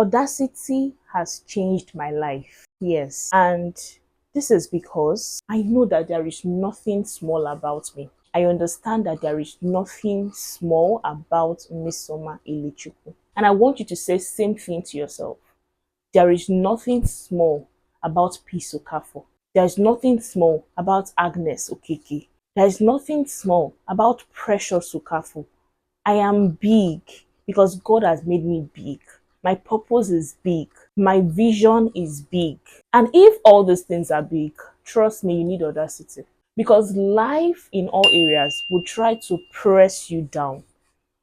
Audacity has changed my life. Yes. And this is because I know that there is nothing small about me. I understand that there is nothing small about Misoma Ilechukwu. And I want you to say same thing to yourself. There is nothing small about Peace Okafo. There is nothing small about Agnes Okeke. There is nothing small about Precious Okafo. I am big because God has made me big. My purpose is big. My vision is big. And if all these things are big, trust me, you need audacity. Because life in all areas will try to press you down,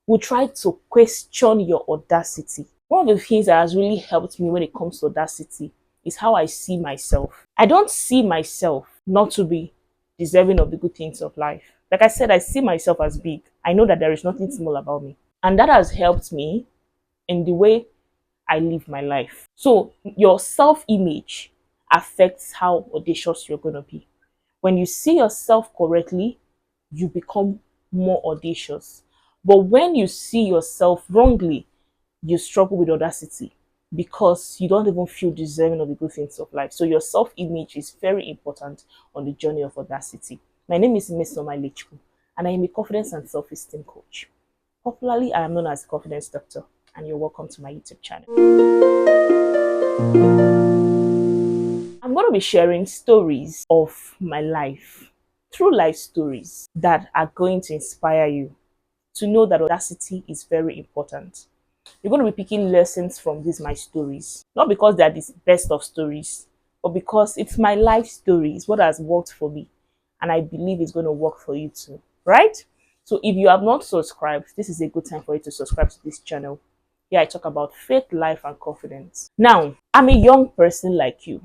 will try to question your audacity. One of the things that has really helped me when it comes to audacity is how I see myself. I don't see myself not to be deserving of the good things of life. Like I said, I see myself as big. I know that there is nothing small about me. And that has helped me in the way I live my life. So your self-image affects how audacious you're going to be. When you see yourself correctly, you become more audacious. But when you see yourself wrongly, you struggle with audacity because you don't even feel deserving of the good things of life. So your self-image is very important on the journey of audacity. My name is Misoma Ilechukwu, and I am a confidence and self-esteem coach. Popularly, I am known as a confidence doctor, and you're welcome to my YouTube channel. I'm going to be sharing stories of my life, true life stories that are going to inspire you to know that audacity is very important. You're going to be picking lessons from these my stories, not because they are the best of stories, but because it's my life story. It's what has worked for me, and I believe it's going to work for you too, right? So if you have not subscribed, this is a good time for you to subscribe to this channel. Here I talk about faith, life, and confidence. Now, I'm a young person like you.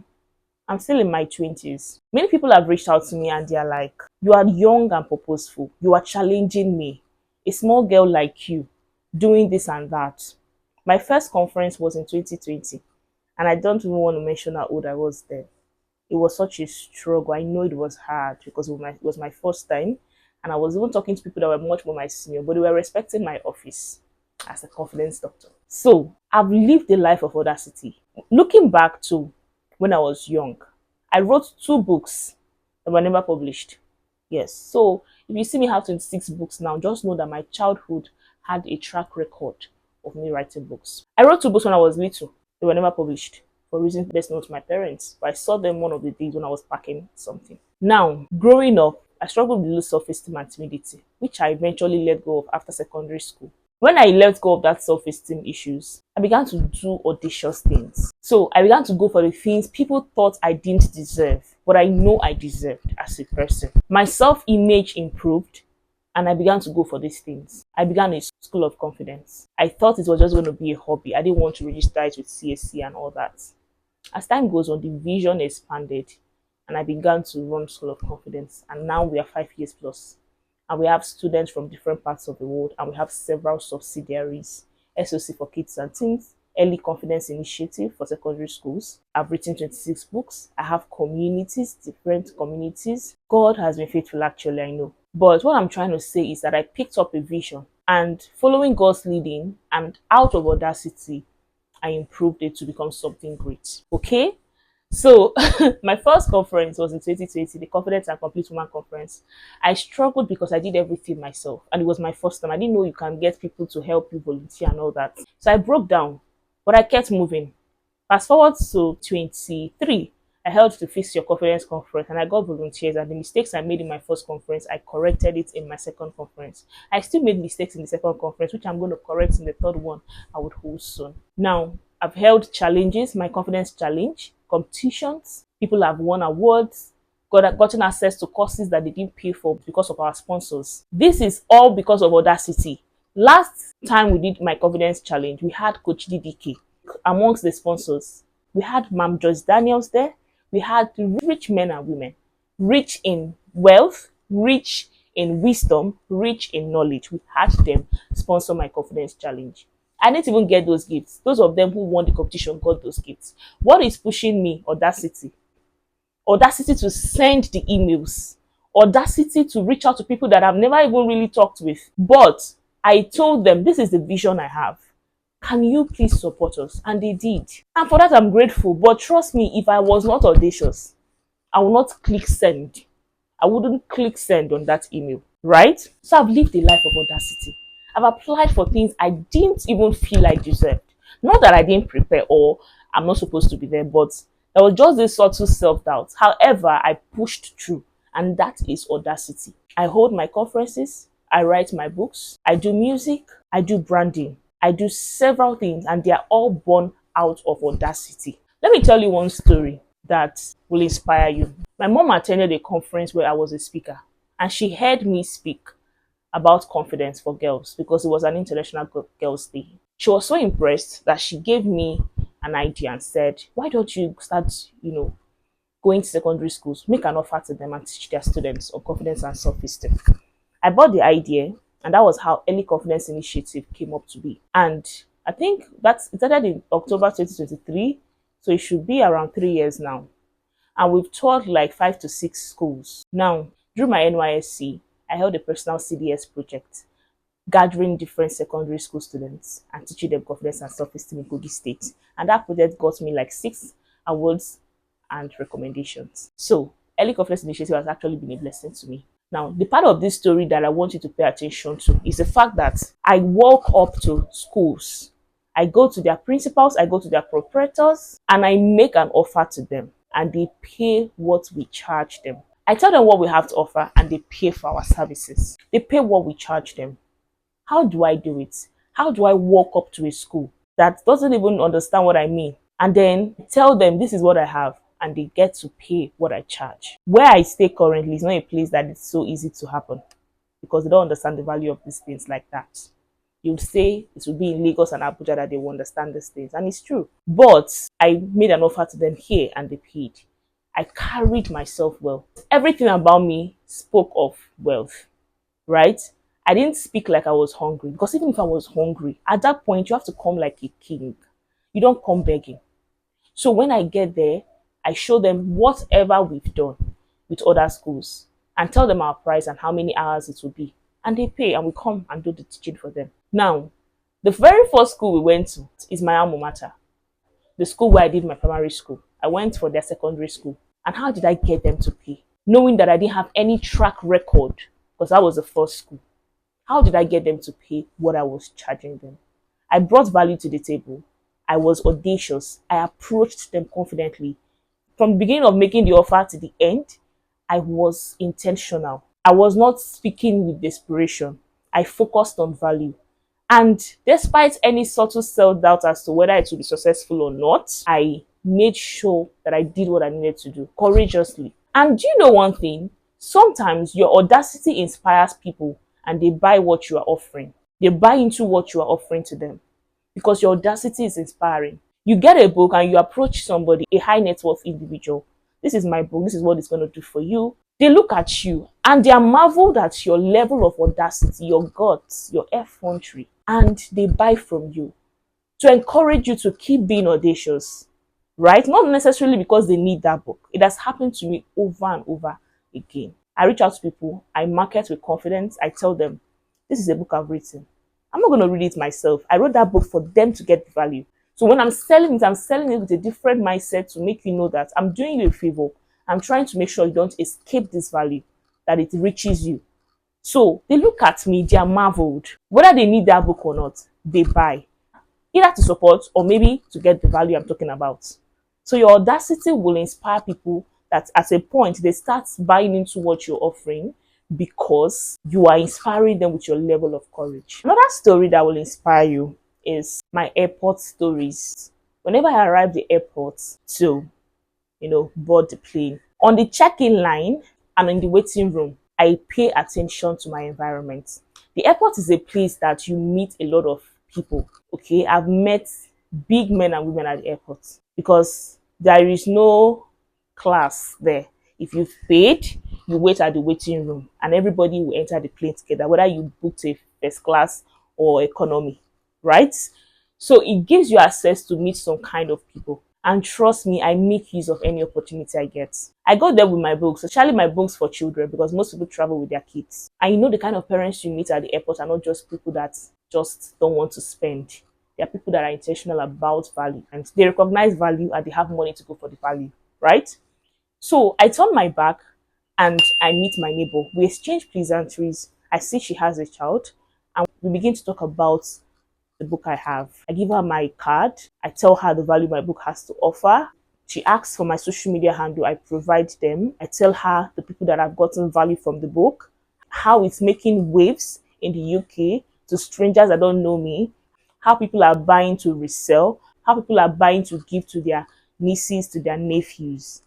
I'm still in my 20s. Many people have reached out to me and they're like, you are young and purposeful. You are challenging me. A small girl like you doing this and that. My first conference was in 2020, and I don't even want to mention how old I was then. It was such a struggle. I know it was hard because it was my first time, and I was even talking to people that were much more my senior, but they were respecting my office as a confidence doctor. So I've lived a life of audacity. Looking back to when I was young, I wrote 2 books that were never published. Yes. So if you see me have 26 books now, just know that my childhood had a track record of me writing books. I wrote 2 books when I was little. They were never published for reasons best known to my parents. But I saw them one of the days when I was packing something. Now, growing up, I struggled with low self-esteem and timidity, which I eventually let go of after secondary school. When I let go of that self-esteem issues, I began to do audacious things. So I began to go for the things people thought I didn't deserve, but I know I deserved as a person. My self-image improved, and I began to go for these things. I began a school of confidence. I thought it was just going to be a hobby. I didn't want to register it with CSC and all that. As time goes on, the vision expanded, and I began to run School of Confidence. And now we are 5 years plus. And we have students from different parts of the world, and we have several subsidiaries. SOC for kids and teens, Early Confidence Initiative for secondary schools. I've written 26 books. I have communities, different communities. God has been faithful, actually, I know. But what I'm trying to say is that I picked up a vision, and following God's leading and out of audacity, I improved it to become something great. Okay? So my first conference was in 2020, the Confident and Complete Woman Conference. I struggled because I did everything myself, and it was my first time. I didn't know you can get people to help you volunteer and all that. So I broke down, but I kept moving. Fast forward to 23, I held the Fix Your Confidence conference, and I got volunteers, and the mistakes I made in my first conference, I corrected it in my second conference. I still made mistakes in the second conference, which I'm going to correct in the third one I would hold soon. Now, I've held challenges, my confidence challenge, competitions. People have won awards, gotten access to courses that they didn't pay for because of our sponsors. This is all because of audacity. Last time we did my confidence challenge, we had Coach DDK amongst the sponsors. We had Mam Joyce Daniels there. We had rich men and women, rich in wealth, rich in wisdom, rich in knowledge. We had them sponsor my confidence challenge. I didn't even get those gifts. Those of them who won the competition got those gifts. What is pushing me? Audacity. Audacity to send the emails. Audacity to reach out to people that I've never even really talked with. But I told them, this is the vision I have. Can you please support us? And they did. And for that, I'm grateful. But trust me, if I was not audacious, I will not click send. I wouldn't click send on that email, right? So I've lived a life of audacity. I've applied for things I didn't even feel I deserved. Not that I didn't prepare or I'm not supposed to be there, but there was just this subtle self-doubt. However, I pushed through, and that is audacity. I hold my conferences, I write my books, I do music, I do branding, I do several things, and they are all born out of audacity. Let me tell you one story that will inspire you. My mom attended a conference where I was a speaker, and she heard me speak about confidence for girls because it was an international girls' day. She was so impressed that she gave me an idea and said, "Why don't you start, going to secondary schools, make an offer to them and teach their students on confidence and self-esteem?" I bought the idea, and that was how Early Confidence Initiative came up to be. And I think it started in October 2023, so it should be around 3 years now. And we've taught like 5 to 6 schools. Now, through my NYSC, I held a personal CDS project, gathering different secondary school students and teaching them confidence and self-esteem in Kogi State. And that project got me like 6 awards and recommendations. So, Early Confidence Initiative has actually been a blessing to me. Now, the part of this story that I want you to pay attention to is the fact that I walk up to schools. I go to their principals, I go to their proprietors, and I make an offer to them, and they pay what we charge them. I tell them what we have to offer, and they pay for our services. They pay what we charge them. How do I do it? How do I walk up to a school that doesn't even understand what I mean and then tell them this is what I have, and they get to pay what I charge? Where I stay currently is not a place that it's so easy to happen because they don't understand the value of these things like that. You'd say it would be in Lagos and Abuja that they will understand these things, and it's true. But I made an offer to them here and they paid. I carried myself well. Everything about me spoke of wealth, right? I didn't speak like I was hungry, because even if I was hungry, at that point, you have to come like a king. You don't come begging. So when I get there, I show them whatever we've done with other schools and tell them our price and how many hours it will be. And they pay, and we come and do the teaching for them. Now, the very first school we went to is my alma mater, the school where I did my primary school. I went for their secondary school. And how did I get them to pay? Knowing that I didn't have any track record, because that was the first school. How did I get them to pay what I was charging them? I brought value to the table. I was audacious. I approached them confidently. From the beginning of making the offer to the end, I was intentional. I was not speaking with desperation. I focused on value. And despite any subtle self-doubt as to whether it will be successful or not, I made sure that I did what I needed to do courageously. And do you know one thing? Sometimes your audacity inspires people and they buy what you are offering. They buy into what you are offering to them because your audacity is inspiring. You get a book and you approach somebody, a high net worth individual. This is my book. This is what it's going to do for you. They look at you and they are marveled at your level of audacity, your guts, your effrontery, and they buy from you to encourage you to keep being audacious, right? Not necessarily because they need that book. It has happened to me over and over again. I reach out to people, I market with confidence, I tell them, this is a book I've written. I'm not going to read it myself. I wrote that book for them to get the value. So when I'm selling it with a different mindset to make you know that I'm doing you a favor. I'm trying to make sure you don't escape this value, that it reaches you. So they look at me, they are marveled. Whether they need that book or not, they buy. Either to support or maybe to get the value I'm talking about. So your audacity will inspire people that at a point they start buying into what you're offering because you are inspiring them with your level of courage. Another story that will inspire you is my airport stories. Whenever I arrive at the airport to, board the plane, on the check-in line and in the waiting room, I pay attention to my environment. The airport is a place that you meet a lot of people. Okay, I've met big men and women at the airport because there is no class there. If you've paid, you wait at the waiting room and everybody will enter the plane together, whether you booked a first class or economy, right? So it gives you access to meet some kind of people. And trust me, I make use of any opportunity I get. I go there with my books, especially my books for children, because most people travel with their kids. And the kind of parents you meet at the airport are not just people that just don't want to spend. There are people that are intentional about value and they recognize value and they have money to go for the value, right? So I turn my back and I meet my neighbor. We exchange pleasantries. I see she has a child and we begin to talk about the book I have. I give her my card. I tell her the value my book has to offer. She asks for my social media handle. I provide them. I tell her the people that have gotten value from the book, how it's making waves in the UK to strangers that don't know me, how people are buying to resell, how people are buying to give to their nieces, to their nephews.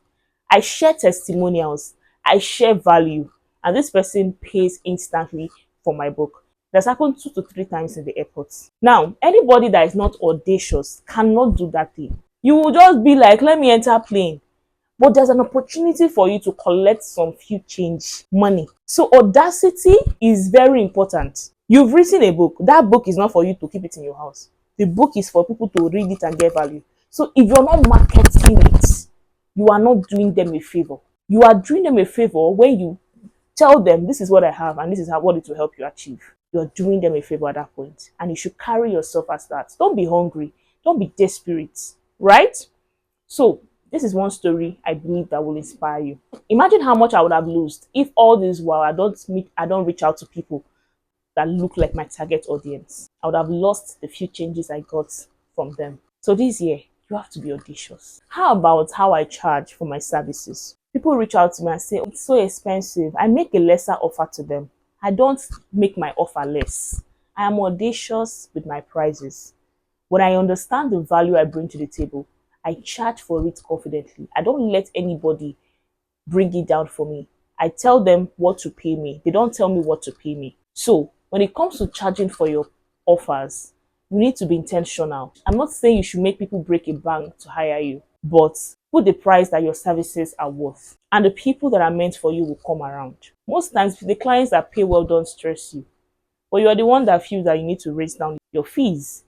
I share testimonials, I share value, and this person pays instantly for my book. That's happened 2 to 3 times in the airport. Now, anybody that is not audacious cannot do that thing. You will just be like, let me enter plane. But there's an opportunity for you to collect some few change money. So audacity is very important. You've written a book. That book is not for you to keep it in your house. The book is for people to read it and get value. So if you're not marketing it, you are not doing them a favor. You are doing them a favor when you tell them this is what I have and this is what it will help you achieve. You're doing them a favor at that point. And you should carry yourself as that. Don't be hungry. Don't be desperate. Right? So this is one story I believe that will inspire you. Imagine how much I would have lost if all this while I don't reach out to people that look like my target audience. I would have lost the few changes I got from them. So this year, you have to be audacious. How about how I charge for my services? People reach out to me and say, oh, it's so expensive. I make a lesser offer to them. I don't make my offer less. I am audacious with my prices. When I understand the value I bring to the table, I charge for it confidently. I don't let anybody bring it down for me. I tell them what to pay me. They don't tell me what to pay me. So when it comes to charging for your offers, you need to be intentional. I'm not saying you should make people break a bank to hire you, but put the price that your services are worth. And the people that are meant for you will come around. Most times, the clients that pay well don't stress you. But you're the one that feels that you need to raise down your fees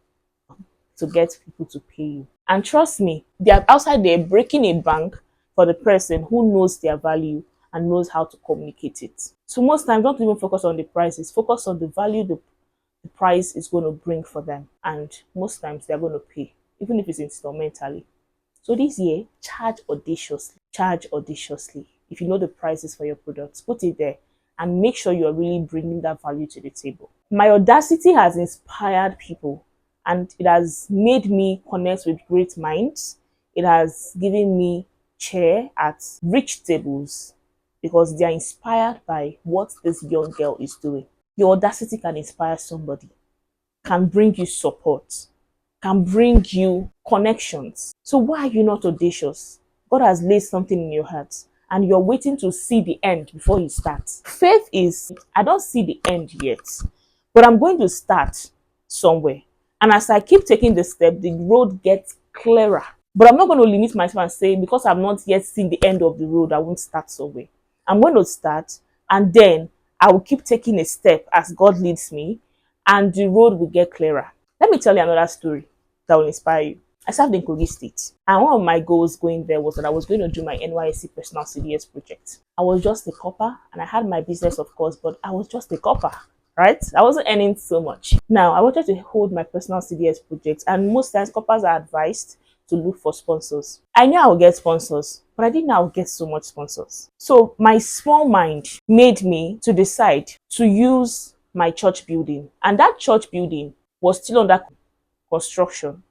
to get people to pay you. And trust me, they are outside there breaking a bank for the person who knows their value and knows how to communicate it. So most times, don't even focus on the prices. Focus on the value the price is going to bring for them. And most times, they're going to pay, even if it's instrumentally. So this year, charge audaciously. Charge audaciously. If you know the prices for your products, put it there and make sure you're really bringing that value to the table. My audacity has inspired people and it has made me connect with great minds. It has given me chair at rich tables because they are inspired by what this young girl is doing. Your audacity can inspire somebody, can bring you support, can bring you connections. So why are you not audacious? God has laid something in your heart and you're waiting to see the end before you start. Faith is, I don't see the end yet, but I'm going to start somewhere. And as I keep taking the step, the road gets clearer. But I'm not going to limit myself and say, because I've not yet seen the end of the road, I won't start somewhere. I'm going to start and then I will keep taking a step as God leads me and the road will get clearer. Let me tell you another story that will inspire you. I served in Kogi State, and one of my goals going there was that I was going to do my NYSC personal CDS project. I was just a copper, and I had my business, of course, but I was just a copper, right? I wasn't earning so much. Now, I wanted to hold my personal CDS project, and most times coppers are advised to look for sponsors. I knew I would get sponsors, but I didn't know I would get so much sponsors. So my small mind made me to decide to use my church building, and that church building was still under construction.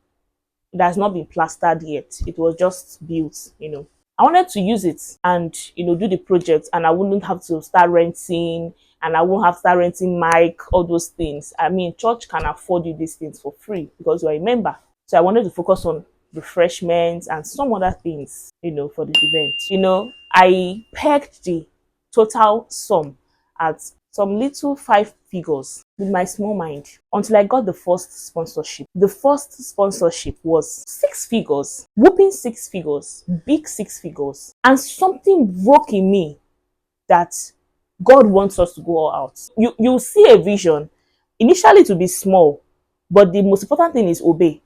It has not been plastered yet. It was just built, I wanted to use it and, do the project, and I wouldn't have to start renting, and I won't have to start renting mic, all those things. I mean, church can afford you these things for free because you're a member. So I wanted to focus on refreshments and some other things, for the event. I pegged the total sum at some little 5 figures with my small mind until I got the first sponsorship. The first sponsorship was 6 figures, whooping 6 figures, big 6 figures. And something broke in me that God wants us to go all out. You see a vision, initially to be small, but the most important thing is obey,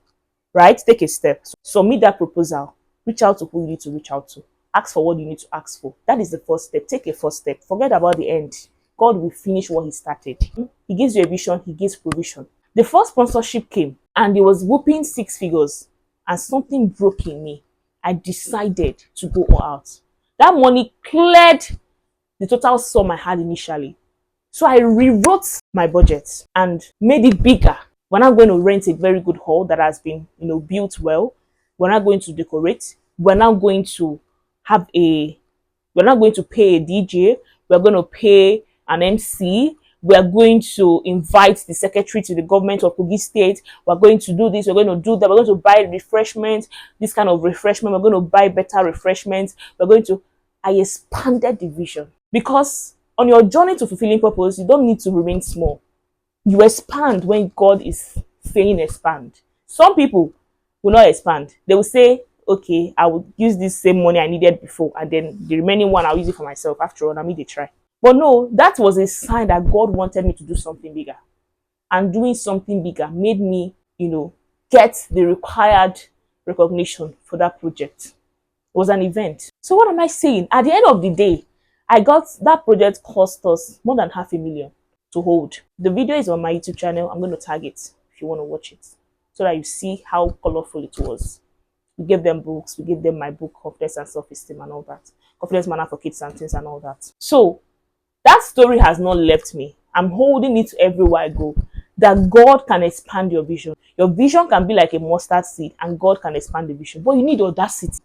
right? Take a step. Submit that proposal. Reach out to who you need to reach out to. Ask for what you need to ask for. That is the first step. Take a first step. Forget about the end. God will finish what he started. He gives you a vision, he gives provision. The first sponsorship came. and it was whooping 6 figures, and something broke in me. I decided to go all out. That money cleared the total sum I had initially. So I rewrote my budget and made it bigger. We're not going to rent a very good hall that has been, built well. We're not going to decorate. We're not going to have a we're not going to pay a DJ. We're going to pay an MC. We are going to invite the secretary to the government of Kogi State. We're going to do this. We're going to do that. We're going to buy refreshments, this kind of refreshment. We're going to buy better refreshments. I expanded the vision because on your journey to fulfilling purpose, you don't need to remain small. You expand when God is saying expand. Some people will not expand. They will say, okay, I will use this same money I needed before, and then the remaining one I'll use it for myself. After all, I made a try. But no, that was a sign that God wanted me to do something bigger. And doing something bigger made me, get the required recognition for that project. It was an event. So what am I saying? At the end of the day, that project cost us more than 500,000 to hold. The video is on my YouTube channel. I'm going to tag it if you want to watch it, so that you see how colorful it was. We gave them books. We gave them my book, Confidence and Self-Esteem and all that. Confidence Manner for Kids and things and all that. So that story has not left me. I'm holding it everywhere I go. That God can expand your vision. Your vision can be like a mustard seed, and God can expand the vision. But you need audacity.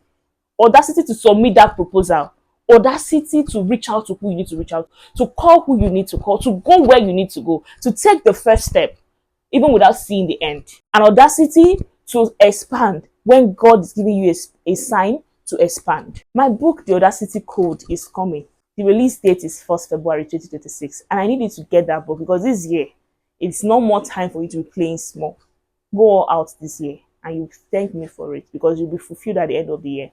Audacity to submit that proposal. Audacity to reach out to who you need to reach out, to call who you need to call, to go where you need to go, to take the first step, even without seeing the end. And audacity to expand when God is giving you a sign to expand. My book, The Audacity Code, is coming. The release date is 1st February 2026. And I need you to get that book because this year, it's no more time for you to be playing small. Go all out this year and you thank me for it because you'll be fulfilled at the end of the year.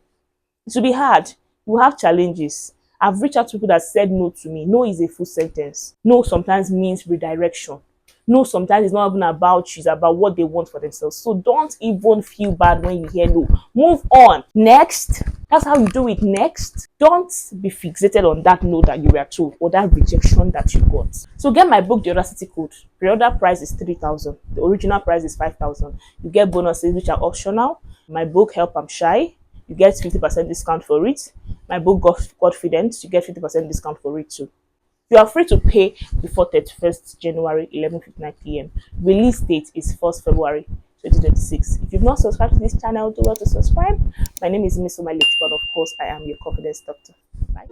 It will be hard. You have challenges. I've reached out to people that said no to me. No is a full sentence. No sometimes means redirection. No sometimes it's not even about you, it's about what they want for themselves. So don't even feel bad when you hear no. Move on. Next. That's how you do it. Next. Don't be fixated on that no that you were told or that rejection that you got. So get my book, The Audacity Code. Pre-order price is 3,000. The original price is 5,000. You get bonuses which are optional. My book, Help I'm Shy. You get 50% discount for it. My book, Godfidence, you get 50% discount for it too. You are free to pay before 31st January, 11:59 p.m. Release date is 1st February 2026. If you've not subscribed to this channel, do well to subscribe. My name is Miss Omaileti, but of course, I am your confidence doctor. Bye.